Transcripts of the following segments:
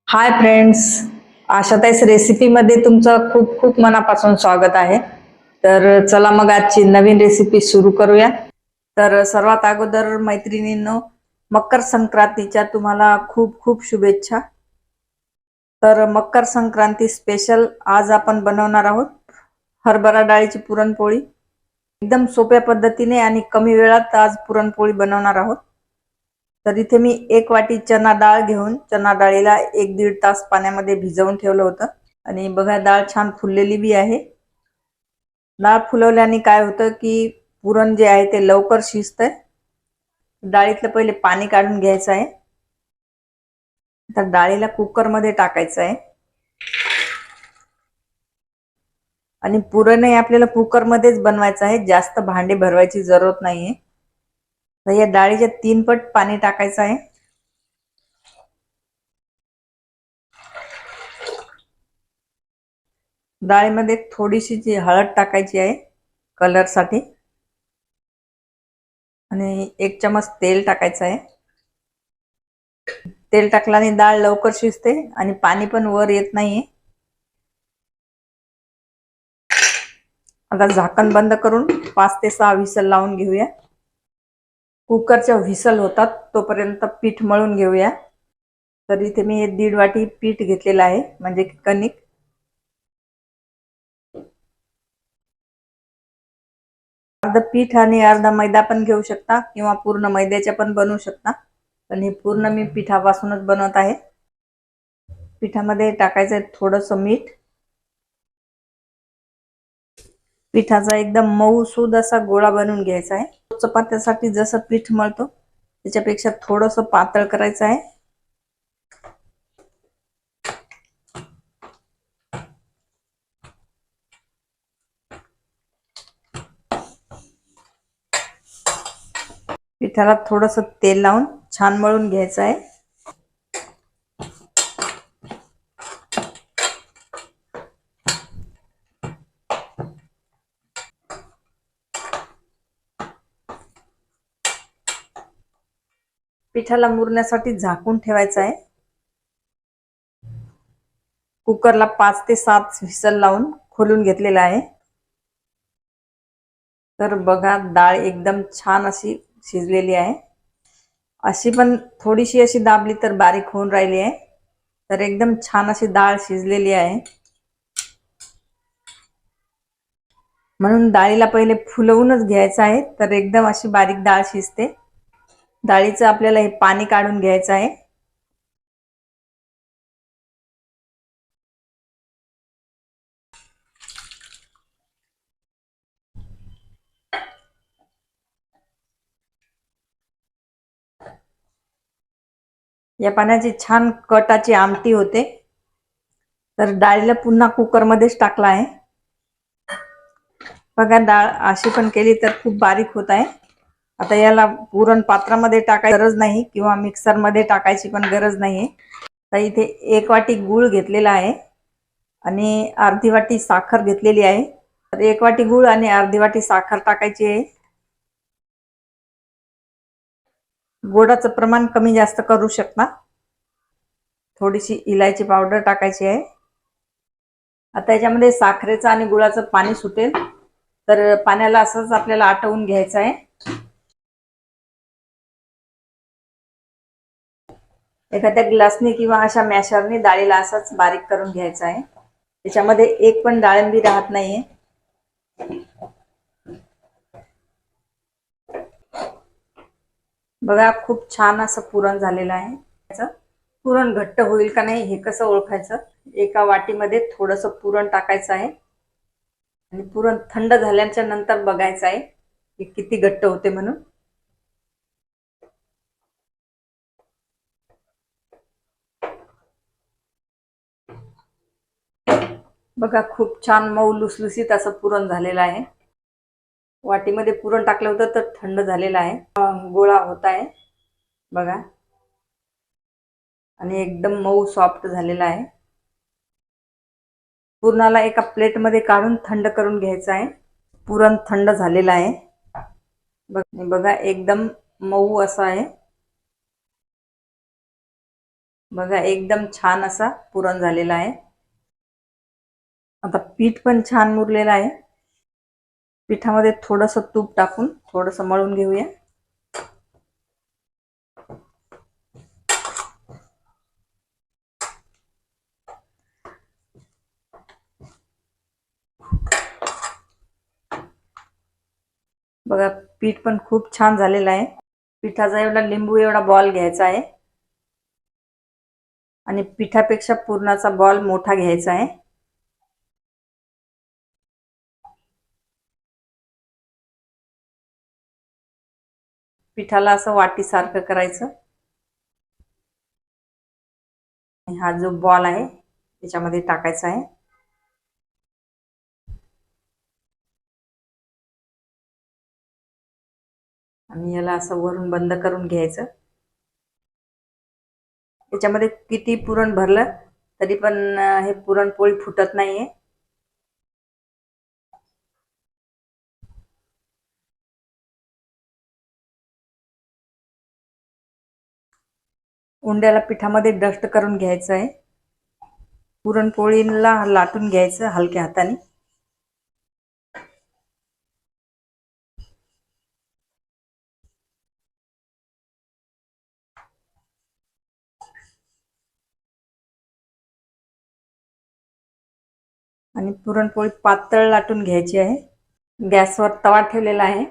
Hi friends, आशाताईस रेसिपीमध्ये तुमचं खूप खूप मनापासून स्वागत आहे. तर चला मग आजची नवीन रेसिपी सुरू करूया. तर सर्वात अगोदर मैत्रिणींनो, मकर संक्रांतीच्या तुम्हाला खूप खूप शुभेच्छा. तर मकर संक्रांती स्पेशल आज आपण बनवणार आहोत हरभरा डाळीची पुरणपोळी. एकदम सोप्या पद्धतीने आणि कमी वेळात आज पुरणपोळी बनवणार आहोत. तर इथे मी 1 वाटी चना डाळ घेऊन चना डाळीला 1-1.5 तास पाण्यामध्ये भिजवून ठेवलं होतं. आणि बघा डाळ छान फुललेली बी आहे. डाळ फुलवल्याने काय होतं की पुरण जे आहे ते लवकर शिजतंय. डाळीतलं पहिले पाणी काढून घ्यायचं आहे. तर डाळीला कुकरमध्ये टाकायचं आहे. आणि पुरणही आपल्याला कुकरमध्येच बनवायचं आहे, जास्त भांडे भरवायची जरूरत नाहीये. तर या डाळीच्या 3 पट पाणी टाकायचं आहे. डाळीमध्ये थोडीशी हळद टाकायची आहे कलरसाठी. आणि 1 चमच तेल टाकायचं आहे. तेल टाकल्याने डाळ लवकर शिजते आणि पाणी पण वर येत नाहीये. आता झाकण बंद करून 5 ते 6 व्हिसल लावून घेऊया. कुकरच्या व्हिसल होतात तोपर्यंत पीठ मळून घेऊया. तर इथे मी 1.5 वाटी पीठ घेतलेलं आहे, म्हणजे कणिक. अर्ध पीठ आणि अर्धा मैदा पण घेऊ शकता किंवा पूर्ण मैद्याच्या पण बनवू शकता. पण हे पूर्ण मी पिठापासूनच बनवत आहे. पिठामध्ये टाकायचं आहे थोडंसं मीठ. पिठाचा एकदम मऊसूद असा गोळा बनवून घ्यायचा आहे. चपात्यासाठी जसं पीठ मळतो त्याच्यापेक्षा थोडंसं पातळ करायचं आहे. पिठाला थोडंसं तेल लावून छान मळून घ्यायचं आहे. पिठाला मुरण्यासाठी झाकून ठेवायचं आहे. कुकरला 5 ते 7 व्हिसल लावून खोलून घेतलेला आहे. तर बघा डाळ एकदम छान अशी शिजलेली आहे. अशी पण थोडीशी अशी दाबली तर बारीक होऊन राहिली आहे. तर एकदम छान अशी डाळ शिजलेली आहे. म्हणून डाळीला पहिले फुलवूनच घ्यायचं आहे, तर एकदम अशी बारीक डाळ शिजते. डाळीचं आपल्याला हे पाणी काढून घ्यायचं आहे. या पाण्याची छान कटाची आमटी होते. तर डाळीला पुन्हा कुकरमध्येच टाकला आहे. बघा डाळ अशी पण केली तर खूप बारीक होत आहे. आता याला पुरण पात्रामध्ये टाकायची गरज नाही किंवा मिक्सरमध्ये टाकायची पण गरज नाहीये. तर इथे 1 वाटी गूळ घेतलेला आहे आणि अर्धी वाटी साखर घेतलेली आहे. तर 1 वाटी गूळ आणि अर्धी वाटी साखर टाकायची आहे. गोडाचं प्रमाण कमी जास्त करू शकता. थोडीशी इलायची पावडर टाकायची आहे. आता याच्यामध्ये साखरेचं आणि गुळाचं पाणी सुटेल, तर पाण्याला असंच आपल्याला आटवून घ्यायचं आहे. एखाद्या ग्लासने किंवा अशा मॅशरने डाळीला असंच बारीक करून घ्यायचं आहे. त्याच्यामध्ये एक पण डाळिंबी राहत नाहीये. बघा खूप छान असं पुरण झालेलं आहे. पुरण घट्ट होईल का नाही हे कसं ओळखायचं? एका वाटीमध्ये थोडंसं पुरण टाकायचं आहे आणि पुरण थंड झाल्याच्या नंतर बघायचं आहे की किती घट्ट होते म्हणून. बघा खूप छान मऊ लुसलुसीत असं पुरण झालेलं आहे. वाटीमध्ये पुरण टाकलं होतं तर थंड झालेलं आहे. गोळा होत आहे बघा, आणि एकदम मऊ सॉफ्ट झालेला आहे. पुरणाला एका प्लेटमध्ये काढून थंड करून घ्यायचं आहे. पुरण थंड झालेलं आहे. बघा एकदम मऊ असं आहे. बघा एकदम छान असा पुरण झालेला आहे. आता पीठ पण छान मुरलेलं आहे. पिठामध्ये थोडंसं तूप टाकून थोडंसं मळून घेऊया. बघा पीठ पण खूप छान झालेलं आहे. पिठाचा एवढा लिंबू एवढा बॉल घ्यायचा आहे आणि पिठापेक्षा पुरणाचा बॉल मोठा घ्यायचा आहे. पिठाला असं वाटीसारखं करायचं. हा जो बॉल आहे त्याच्यामध्ये टाकायचा आहे. आणि याला असं वरून बंद करून घ्यायचं. याच्यामध्ये किती पुरण भरलं तरी पण हे पुरणपोळी फुटत नाहीये. उंड्याला पिठामध्ये डस्ट करून घ्यायचं आहे. पुरणपोळीला लाटून घ्यायचं हलक्या हाताने. आणि पुरणपोळी पातळ लाटून घ्यायची आहे. गॅसवर तवा ठेवलेला आहे.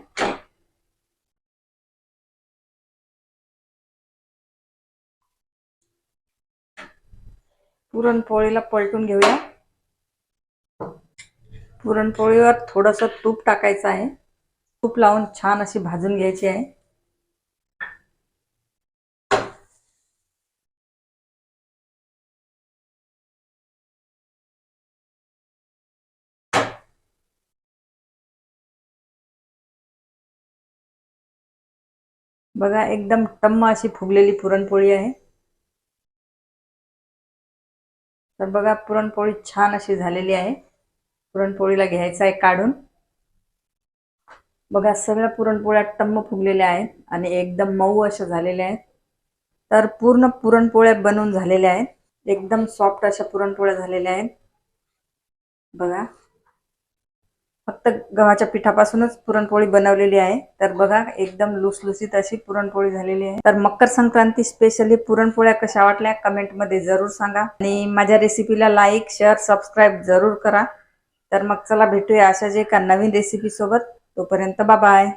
पुरणपोळीला पलटून घेऊया. पुरणपोळीवर थोडंसं तूप टाकायचं आहे. तूप लावून छान अशी भाजून घ्यायची आहे. बघा एकदम टम्म अशी फुगलेली पुरणपोळी आहे. तर बघा पुरणपोळी छान अशी झालेली आहे. पुरणपोळीला घ्यायचं आहे काढून. बघा सगळ्या पुरणपोळ्या टम्म फुगलेल्या आहेत आणि एकदम मऊ अशा झालेल्या आहेत. तर पूर्ण पुरणपोळ्या बनवून झालेल्या आहेत. एकदम सॉफ्ट अशा पुरणपोळ्या झालेल्या आहेत. बघा फक्त गव्हाच्या पिठापासूनच पुरणपोळी बनवलेली आहे. तर बघा एकदम लुसलुसीत अशी पुरणपोळी झालेली आहे. तर मकर संक्रांती स्पेशली पुरणपोळ्या कशा वाटल्या कमेंटमध्ये जरूर सांगा आणि माझ्या रेसिपीला लाईक शेअर सबस्क्राईब जरूर करा. तर मग चला भेटूया अशाच एका नवीन रेसिपी सोबत. तोपर्यंत बाय बाय.